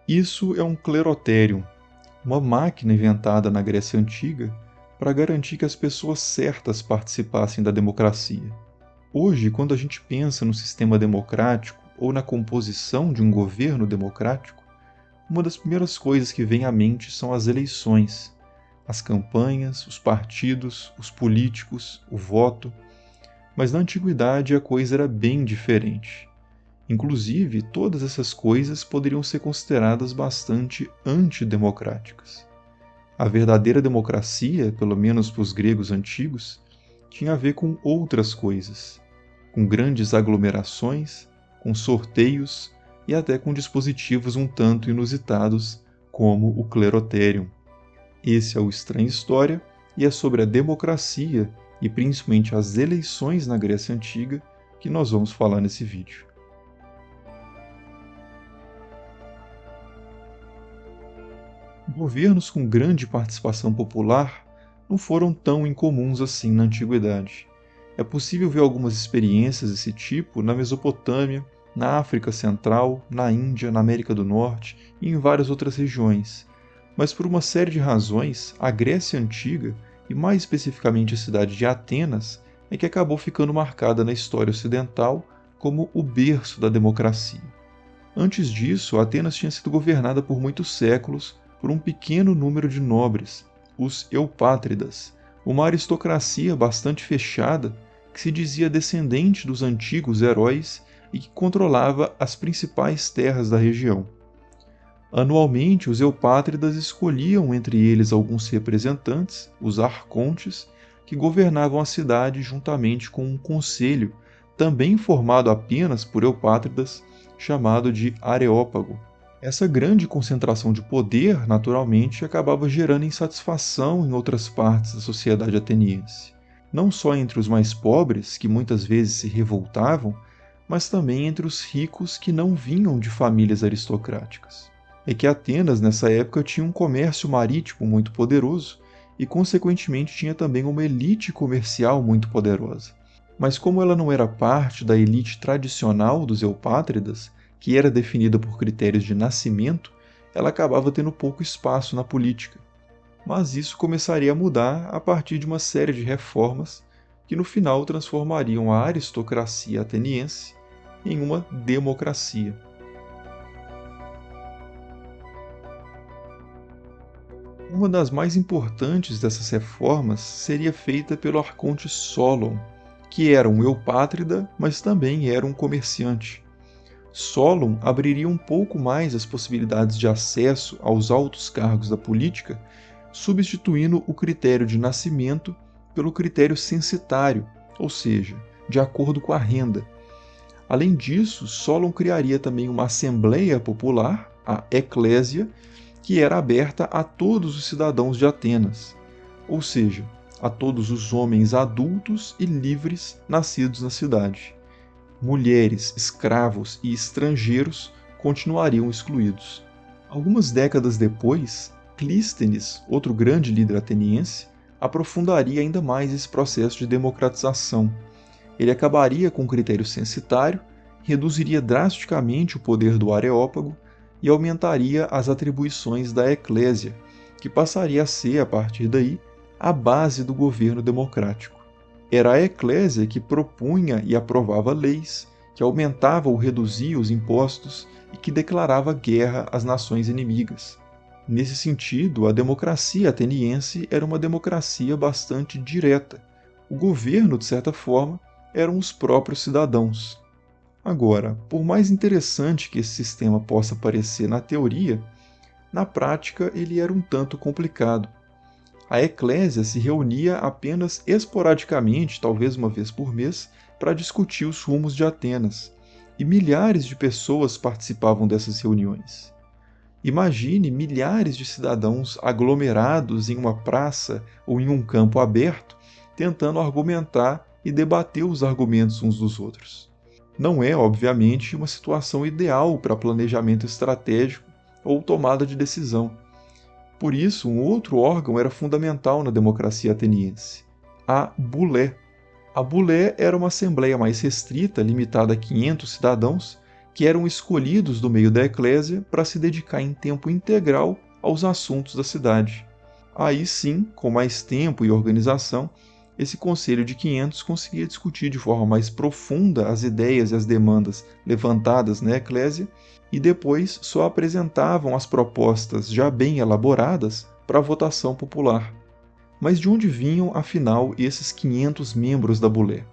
Isso é um clerotério, uma máquina inventada na Grécia Antiga para garantir que as pessoas certas participassem da democracia. Hoje, quando a gente pensa no sistema democrático ou na composição de um governo democrático, uma das primeiras coisas que vem à mente são as eleições, as campanhas, os partidos, os políticos, o voto. Mas na antiguidade a coisa era bem diferente. Inclusive, todas essas coisas poderiam ser consideradas bastante antidemocráticas. A verdadeira democracia, pelo menos para os gregos antigos, tinha a ver com outras coisas, com grandes aglomerações, com sorteios e até com dispositivos um tanto inusitados, como o clerotério. Esse é o Estranha História e é sobre a democracia e principalmente as eleições na Grécia Antiga que nós vamos falar nesse vídeo. Governos com grande participação popular não foram tão incomuns assim na antiguidade. É possível ver algumas experiências desse tipo na Mesopotâmia, na África Central, na Índia, na América do Norte e em várias outras regiões. Mas por uma série de razões, a Grécia Antiga, e mais especificamente a cidade de Atenas, é que acabou ficando marcada na história ocidental como o berço da democracia. Antes disso, Atenas tinha sido governada por muitos séculos por um pequeno número de nobres, os eupátridas, uma aristocracia bastante fechada que se dizia descendente dos antigos heróis e que controlava as principais terras da região. Anualmente, os eupátridas escolhiam entre eles alguns representantes, os arcontes, que governavam a cidade juntamente com um conselho, também formado apenas por eupátridas, chamado de Areópago. Essa grande concentração de poder, naturalmente, acabava gerando insatisfação em outras partes da sociedade ateniense. Não só entre os mais pobres, que muitas vezes se revoltavam, mas também entre os ricos que não vinham de famílias aristocráticas. É que Atenas, nessa época, tinha um comércio marítimo muito poderoso e, consequentemente, tinha também uma elite comercial muito poderosa. Mas como ela não era parte da elite tradicional dos eupátridas, que era definida por critérios de nascimento, ela acabava tendo pouco espaço na política. Mas isso começaria a mudar a partir de uma série de reformas que no final transformariam a aristocracia ateniense em uma democracia. Uma das mais importantes dessas reformas seria feita pelo arconte Solon, que era um eupátrida, mas também era um comerciante. Solon abriria um pouco mais as possibilidades de acesso aos altos cargos da política, substituindo o critério de nascimento pelo critério censitário, ou seja, de acordo com a renda. Além disso, Solon criaria também uma assembleia popular, a Eclésia, que era aberta a todos os cidadãos de Atenas, ou seja, a todos os homens adultos e livres nascidos na cidade. Mulheres, escravos e estrangeiros continuariam excluídos. Algumas décadas depois, Clístenes, outro grande líder ateniense, aprofundaria ainda mais esse processo de democratização. Ele acabaria com o critério censitário, reduziria drasticamente o poder do Areópago e aumentaria as atribuições da Eclésia, que passaria a ser, a partir daí, a base do governo democrático. Era a Eclésia que propunha e aprovava leis, que aumentava ou reduzia os impostos e que declarava guerra às nações inimigas. Nesse sentido, a democracia ateniense era uma democracia bastante direta. O governo, de certa forma, eram os próprios cidadãos. Agora, por mais interessante que esse sistema possa parecer na teoria, na prática ele era um tanto complicado. A Eclésia se reunia apenas esporadicamente, talvez uma vez por mês, para discutir os rumos de Atenas, e milhares de pessoas participavam dessas reuniões. Imagine milhares de cidadãos aglomerados em uma praça ou em um campo aberto, tentando argumentar e debater os argumentos uns dos outros. Não é, obviamente, uma situação ideal para planejamento estratégico ou tomada de decisão. Por isso, um outro órgão era fundamental na democracia ateniense, a Bulé. A Bulé era uma assembleia mais restrita, limitada a 500 cidadãos, que eram escolhidos do meio da eclésia para se dedicar em tempo integral aos assuntos da cidade. Aí sim, com mais tempo e organização, esse Conselho de 500 conseguia discutir de forma mais profunda as ideias e as demandas levantadas na eclésia e depois só apresentavam as propostas já bem elaboradas para a votação popular. Mas de onde vinham, afinal, esses 500 membros da Bulé?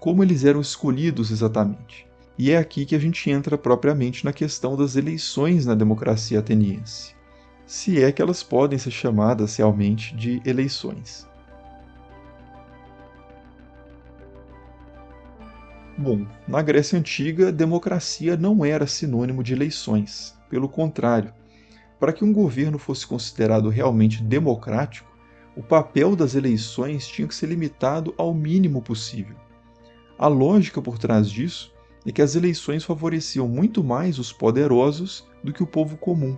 Como eles eram escolhidos exatamente? E é aqui que a gente entra propriamente na questão das eleições na democracia ateniense. Se é que elas podem ser chamadas realmente de eleições. Bom, na Grécia Antiga, democracia não era sinônimo de eleições. Pelo contrário, para que um governo fosse considerado realmente democrático, o papel das eleições tinha que ser limitado ao mínimo possível. A lógica por trás disso é que as eleições favoreciam muito mais os poderosos do que o povo comum.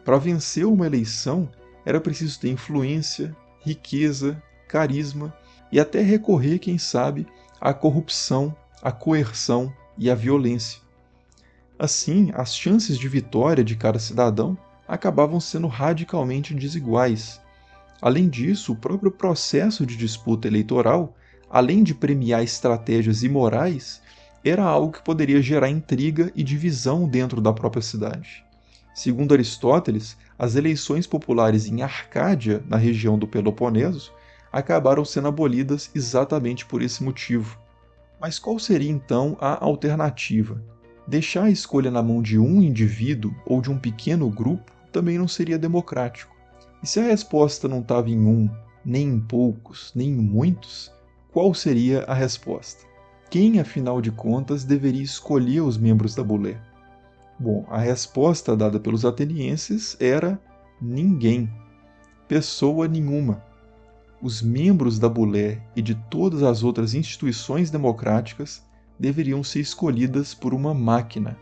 Para vencer uma eleição, era preciso ter influência, riqueza, carisma e até recorrer, quem sabe, à corrupção, à coerção e à violência. Assim, as chances de vitória de cada cidadão acabavam sendo radicalmente desiguais. Além disso, o próprio processo de disputa eleitoral, além de premiar estratégias imorais, era algo que poderia gerar intriga e divisão dentro da própria cidade. Segundo Aristóteles, as eleições populares em Arcádia, na região do Peloponeso, acabaram sendo abolidas exatamente por esse motivo. Mas qual seria então a alternativa? Deixar a escolha na mão de um indivíduo ou de um pequeno grupo também não seria democrático. E se a resposta não estava em um, nem em poucos, nem em muitos, qual seria a resposta? Quem, afinal de contas, deveria escolher os membros da Bulé? Bom, a resposta dada pelos atenienses era ninguém, pessoa nenhuma. Os membros da Bulé e de todas as outras instituições democráticas deveriam ser escolhidas por uma máquina.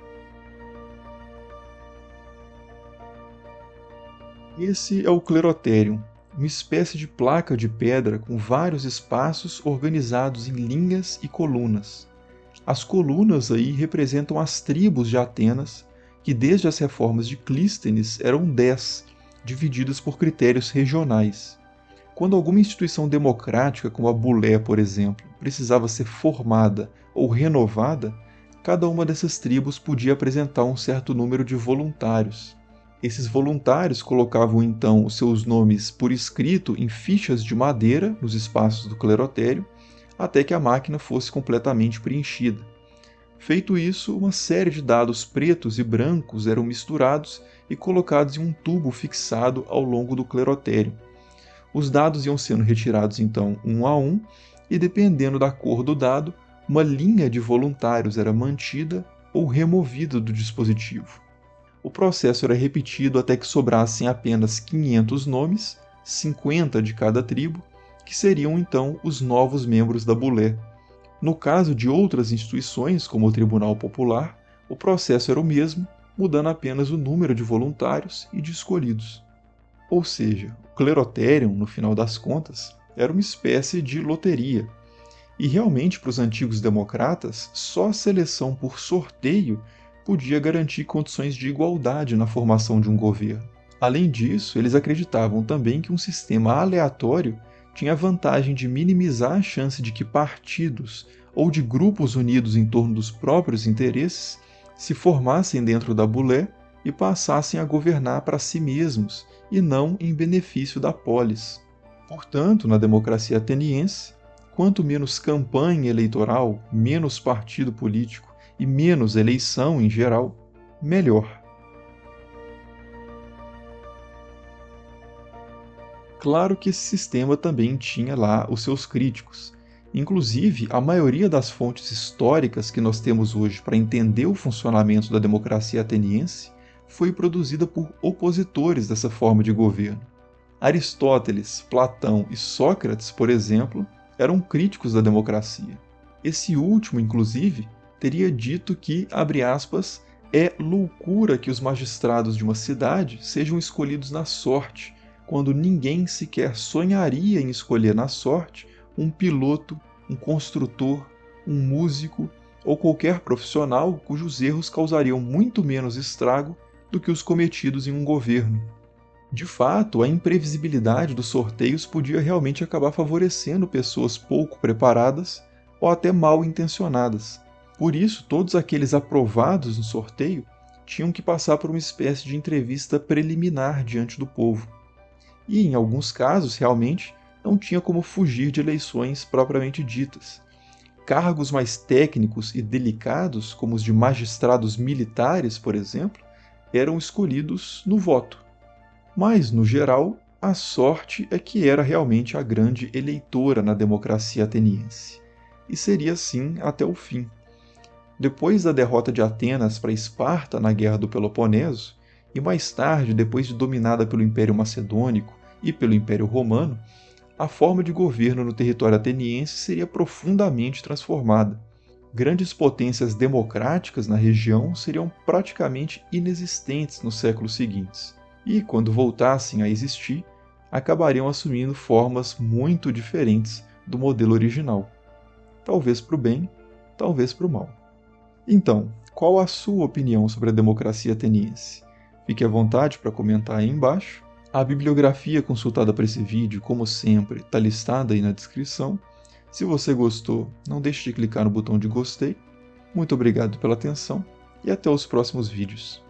Esse é o Clerotherium, uma espécie de placa de pedra com vários espaços organizados em linhas e colunas. As colunas aí representam as tribos de Atenas, que desde as reformas de Clístenes eram 10, divididas por critérios regionais. Quando alguma instituição democrática, como a Bulé, por exemplo, precisava ser formada ou renovada, cada uma dessas tribos podia apresentar um certo número de voluntários. Esses voluntários colocavam então os seus nomes por escrito em fichas de madeira nos espaços do clerotério, até que a máquina fosse completamente preenchida. Feito isso, uma série de dados pretos e brancos eram misturados e colocados em um tubo fixado ao longo do clerotério. Os dados iam sendo retirados então um a um, e dependendo da cor do dado, uma linha de voluntários era mantida ou removida do dispositivo. O processo era repetido até que sobrassem apenas 500 nomes, 50 de cada tribo, que seriam então os novos membros da Bulé. No caso de outras instituições, como o Tribunal Popular, o processo era o mesmo, mudando apenas o número de voluntários e de escolhidos. Ou seja, o Clerotherium, no final das contas, era uma espécie de loteria. E realmente, para os antigos democratas, só a seleção por sorteio podia garantir condições de igualdade na formação de um governo. Além disso, eles acreditavam também que um sistema aleatório tinha a vantagem de minimizar a chance de que partidos ou de grupos unidos em torno dos próprios interesses se formassem dentro da Bulé e passassem a governar para si mesmos e não em benefício da polis. Portanto, na democracia ateniense, quanto menos campanha eleitoral, menos partido político e menos eleição em geral, melhor. Claro que esse sistema também tinha lá os seus críticos. Inclusive, a maioria das fontes históricas que nós temos hoje para entender o funcionamento da democracia ateniense foi produzida por opositores dessa forma de governo. Aristóteles, Platão e Sócrates, por exemplo, eram críticos da democracia. Esse último, inclusive, teria dito que, abre aspas, é loucura que os magistrados de uma cidade sejam escolhidos na sorte, quando ninguém sequer sonharia em escolher na sorte um piloto, um construtor, um músico ou qualquer profissional cujos erros causariam muito menos estrago do que os cometidos em um governo. De fato, a imprevisibilidade dos sorteios podia realmente acabar favorecendo pessoas pouco preparadas ou até mal intencionadas. Por isso, todos aqueles aprovados no sorteio tinham que passar por uma espécie de entrevista preliminar diante do povo. E, em alguns casos, realmente, não tinha como fugir de eleições propriamente ditas. Cargos mais técnicos e delicados, como os de magistrados militares, por exemplo, eram escolhidos no voto. Mas, no geral, a sorte é que era realmente a grande eleitora na democracia ateniense. E seria assim até o fim. Depois da derrota de Atenas para Esparta na Guerra do Peloponeso, e mais tarde, depois de dominada pelo Império Macedônico e pelo Império Romano, a forma de governo no território ateniense seria profundamente transformada. Grandes potências democráticas na região seriam praticamente inexistentes nos séculos seguintes, e, quando voltassem a existir, acabariam assumindo formas muito diferentes do modelo original. Talvez para o bem, talvez para o mal. Então, qual a sua opinião sobre a democracia ateniense? Fique à vontade para comentar aí embaixo. A bibliografia consultada para esse vídeo, como sempre, está listada aí na descrição. Se você gostou, não deixe de clicar no botão de gostei. Muito obrigado pela atenção e até os próximos vídeos.